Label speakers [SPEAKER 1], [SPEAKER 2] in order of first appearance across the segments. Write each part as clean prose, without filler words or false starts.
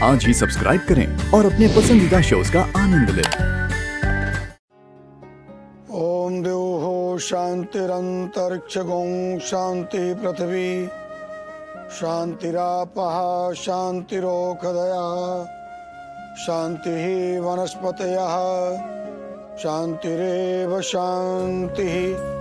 [SPEAKER 1] आज ही सब्सक्राइब करें और अपने पसंदीदा शोज का आनंद लें।
[SPEAKER 2] ओम द्योः शांतिरंतरिक्षगों शांति पृथ्वी शांतिरापः शांतिरोषधयः शांतिः वनस्पतयः शांतिरेव शांतिः।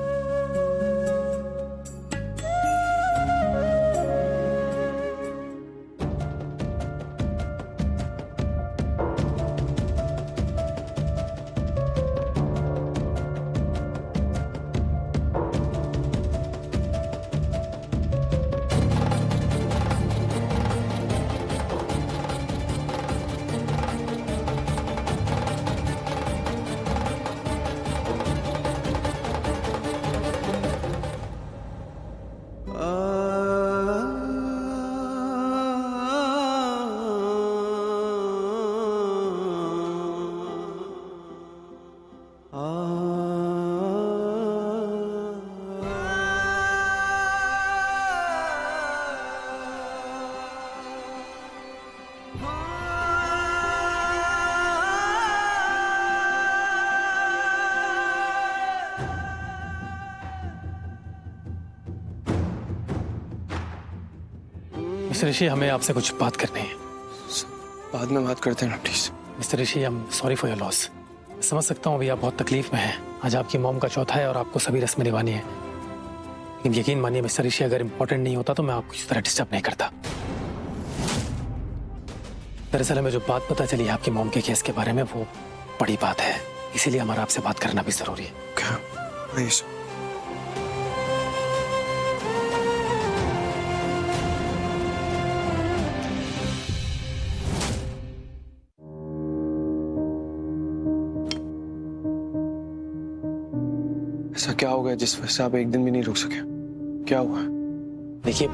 [SPEAKER 3] मिस्टर ऋषि, हमें आपसे कुछ बात करनी है।
[SPEAKER 4] बाद में बात करते हैं ना please.
[SPEAKER 3] Mister Rishi, I am sorry for your loss. समझ सकता हूँ अभी आप बहुत तकलीफ में हैं। आज आपकी मॉम का चौथा है और आपको सभी रस्में निभानी है, लेकिन यकीन मानिए मिस्टर ऋषि, अगर इम्पोर्टेंट नहीं होता तो मैं आपको इस तरह डिस्टर्ब नहीं करता। दरअसल हमें जो बात पता चली है आपकी मॉम के केस के बारे में, वो बड़ी बात है, इसीलिए हमारा आपसे बात करना भी जरूरी है।
[SPEAKER 4] क्या? प्लीज। ऐसा क्या हो गया जिस वजह से आप एक दिन भी नहीं रुक सके? क्या हुआ?
[SPEAKER 3] देखिए,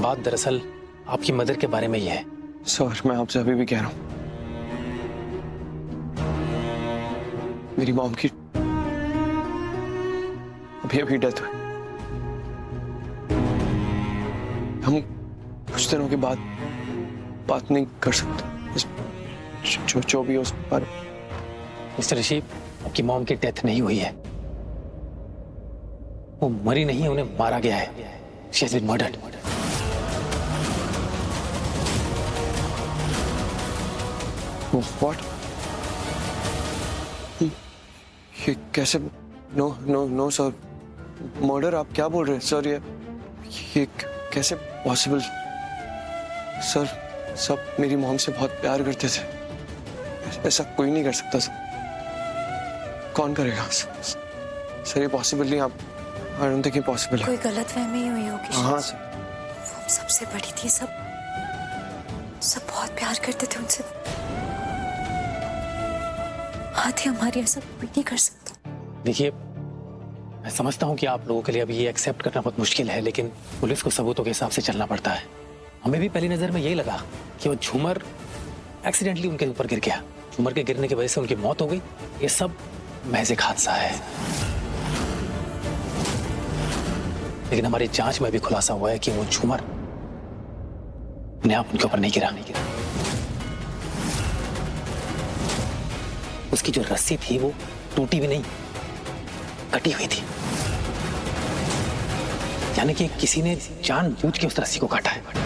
[SPEAKER 3] बात दरअसल आपकी मदर के बारे में ही है।
[SPEAKER 4] सर, मैं आपसे अभी भी कह रहा हूं, मेरी मॉम की अभी अभी डेथ हुई। हम कुछ दिनों के बाद बात नहीं कर सकते। जो भी हो उस पर।
[SPEAKER 3] मिस्टर ऋषि, आपकी मॉम की डेथ नहीं हुई है, वो मरी नहीं है, उन्हें मारा गया है। She has been murdered.
[SPEAKER 4] What? ये कैसे? No no no sir, murder? आप क्या बोल रहे हैं सर? ये कैसे पॉसिबल? सर, सब मेरी मॉम से बहुत प्यार करते थे, ऐसा कोई नहीं कर सकता सर। कौन करेगा सर? ये पॉसिबल नहीं। आप I don't think it possible है।
[SPEAKER 5] कोई गलतफहमी हुई होगी।
[SPEAKER 4] हाँ सर।
[SPEAKER 5] वो हम सबसे बड़ी थी, सब बहुत प्यार करते थे उनसे। आधी हमारी ऐसा कोई नहीं कर सकता।
[SPEAKER 3] देखिए, मैं समझता हूँ कि आप लोगों के लिए अभी ये एक्सेप्ट करना बहुत मुश्किल है, लेकिन पुलिस को सबूतों के हिसाब से चलना पड़ता है। हमें भी पहली नजर में यही लगा कि वो झूमर एक्सीडेंटली उनके ऊपर गिर गया। झूमर के गिरने की वजह से उनकी मौत हो गई। ये सब महज एक हादसा है, लेकिन हमारी जांच में भी खुलासा हुआ है कि वो झूमर अपने आप उनके ऊपर नहीं गिरा। उसकी जो रस्सी थी वो टूटी भी नहीं, कटी हुई थी। यानी कि किसी ने जानबूझ के उस रस्सी को काटा है।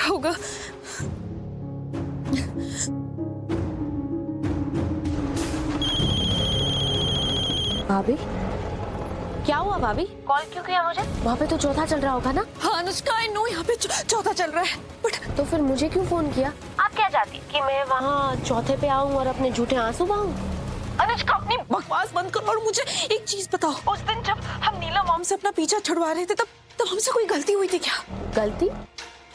[SPEAKER 5] होगा।
[SPEAKER 6] भाभी, क्या हुआ भाभी?
[SPEAKER 7] कॉल क्यों किया मुझे?
[SPEAKER 6] वहाँ पे तो चौथा चल रहा होगा ना?
[SPEAKER 5] हाँ अनुष्का, आई नो यहाँ पे चौथा चल रहा है, बट
[SPEAKER 6] तो फिर मुझे क्यों फोन किया?
[SPEAKER 7] आप क्या चाहती कि मैं वहाँ?
[SPEAKER 6] चौथे पे आऊँ और अपने झूठे आंसू बहाऊं?
[SPEAKER 5] अनुष्का, अपनी बकवास बंद करो और मुझे एक चीज बताओ। उस दिन जब हम नीला मॉम से अपना पीछा छुड़वा रहे थे, तब हमसे कोई गलती हुई थी क्या?
[SPEAKER 6] गलती?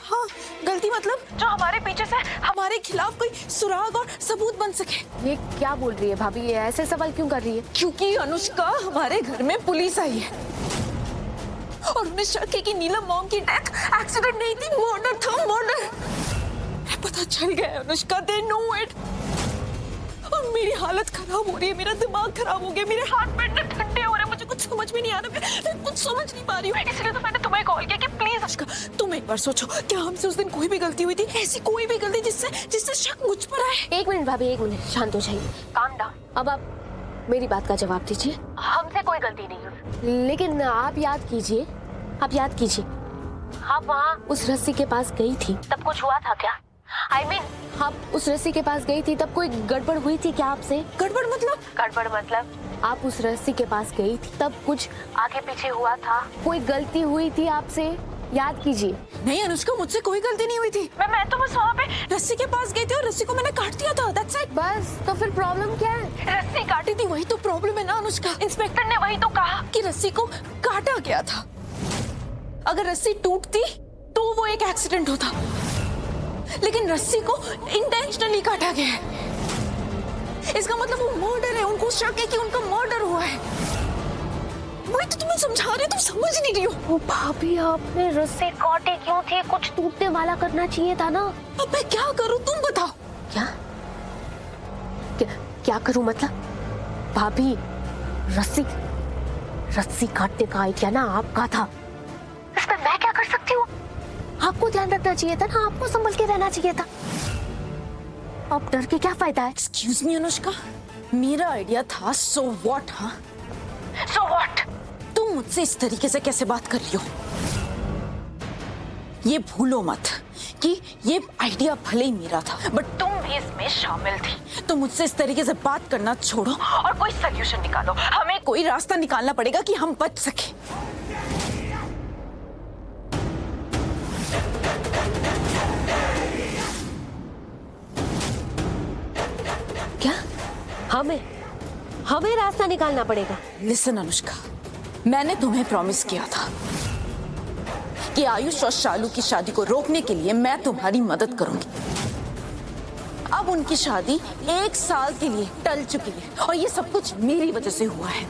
[SPEAKER 5] हाँ, गलती मतलब जो हमारे पीछे से हमारे खिलाफ कोई सुराग और सबूत बन सके।
[SPEAKER 6] ये क्या बोल रही है भाभी? ये ऐसे सवाल क्यों कर रही है?
[SPEAKER 5] क्योंकि अनुष्का, हमारे घर में पुलिस आई है और उन्हें शक है कि नीलम मॉम की डेथ एक्सीडेंट नहीं थी, मर्डर था, मर्डर। पता चल गया अनुष्का, दे नो इट। और मेरी हालत खराब हो रही है, मेरा दिमाग खराब हो गया, मेरे हाथ पैर ना ठंडे हो रहे हैं, मुझे कुछ समझ में नहीं आ रहा, मैं कुछ समझ नहीं पा रही हूँ। इसलिए तो मैंने तुम्हें कॉल किया कि प्लीज अनुष्का तुम एक बार सोचो, क्या हमसे उस दिन कोई भी गलती हुई थी, ऐसी कोई भी गलती जिससे शक मुझ पर आए।
[SPEAKER 6] एक मिनट भाभी, एक मिनट, शांत हो जाइए।
[SPEAKER 7] Calm down.
[SPEAKER 6] अब आप मेरी बात का जवाब दीजिए।
[SPEAKER 7] हमसे कोई गलती नहीं हुई।
[SPEAKER 6] लेकिन आप याद कीजिए, आप याद कीजिए,
[SPEAKER 7] आप वहाँ
[SPEAKER 6] उस रस्सी के पास गई थी।
[SPEAKER 7] तब कुछ हुआ था क्या? I mean,
[SPEAKER 6] आप उस रस्सी के पास गई थी तब कोई गड़बड़ हुई थी क्या आपसे?
[SPEAKER 5] गड़बड़ मतलब?
[SPEAKER 7] गड़बड़ मतलब
[SPEAKER 6] आप उस रस्सी के पास गई थी तब कुछ
[SPEAKER 7] आगे पीछे हुआ था।
[SPEAKER 6] कोई गलती हुई थी आपसे? याद कीजिए।
[SPEAKER 5] नहीं अनुष्का, मुझसे कोई गलती नहीं हुई थी। मैं तो बस वहाँ पे रस्सी के पास गई थी और रस्सी को मैंने काट दिया था, दैट्स इट।
[SPEAKER 6] बस, तो फिर प्रॉब्लम क्या है?
[SPEAKER 5] रस्सी काटी थी, वही तो प्रॉब्लम है ना अनुष्का। इंस्पेक्टर ने वही तो कहा कि रस्सी को काटा गया था। अगर रस्सी टूटती तो वो एक एक्सीडेंट होता, लेकिन रस्सी को इंटेंशनली काटा गया है। इसका मतलब वो मर्डर है, उनको शक है कि उनका मर्डर हुआ है। वही तो तुम्हें समझा रही, तुम समझ नहीं रही हो।
[SPEAKER 6] ओ भाभी, आपने रस्सी काटी क्यों थी? कुछ टूटने वाला करना चाहिए था ना।
[SPEAKER 5] अब मैं क्या करूं, तुम बताओ।
[SPEAKER 6] क्या क्या करूं मतलब? भाभी, रस्सी काटने का आइडिया ना आपका था।
[SPEAKER 7] इसमें मैं क्या कर सकती हूँ?
[SPEAKER 6] आपको ध्यान रखना चाहिए था ना, आपको संभल के रहना चाहिए था। अब डर के क्या फायदा है?
[SPEAKER 5] एक्सक्यूज मी अनुष्का, मेरा आइडिया था, सो व्हाट? हाँ,
[SPEAKER 7] So what?
[SPEAKER 5] तुम मुझसे इस तरीके से कैसे बात कर रही हो? ये भूलो मत कि ये आइडिया भले ही मेरा था, बट तुम भी इसमें शामिल थी। तो मुझसे इस तरीके से बात करना छोड़ो और कोई सॉल्यूशन निकालो। हमें कोई रास्ता निकालना पड़ेगा कि हम बच सके।
[SPEAKER 6] क्या? हमें रास्ता निकालना पड़ेगा?
[SPEAKER 5] लिसन अनुष्का, मैंने तुम्हें प्रॉमिस किया था कि आयुष और शालू की शादी को रोकने के लिए मैं तुम्हारी मदद करूंगी। अब उनकी शादी 1 साल के लिए टल चुकी है और ये सब कुछ मेरी वजह से हुआ है।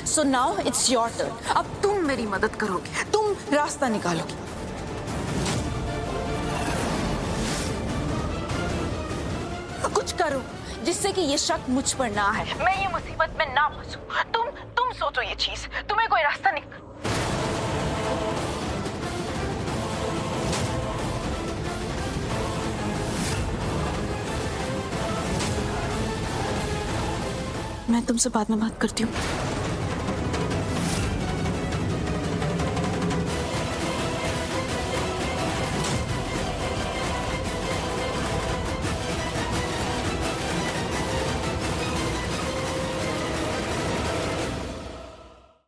[SPEAKER 5] So now it's your turn. अब तुम मेरी मदद करोगे, तुम रास्ता निकालोगे। कुछ करो जिससे कि ये शक मुझ पर ना आए, मैं ये मुसीबत में ना फंसूं। तुम सोचो ये चीज, तुम्हें कोई रास्ता निकाल। मैं तुमसे बाद में बात करती हूँ।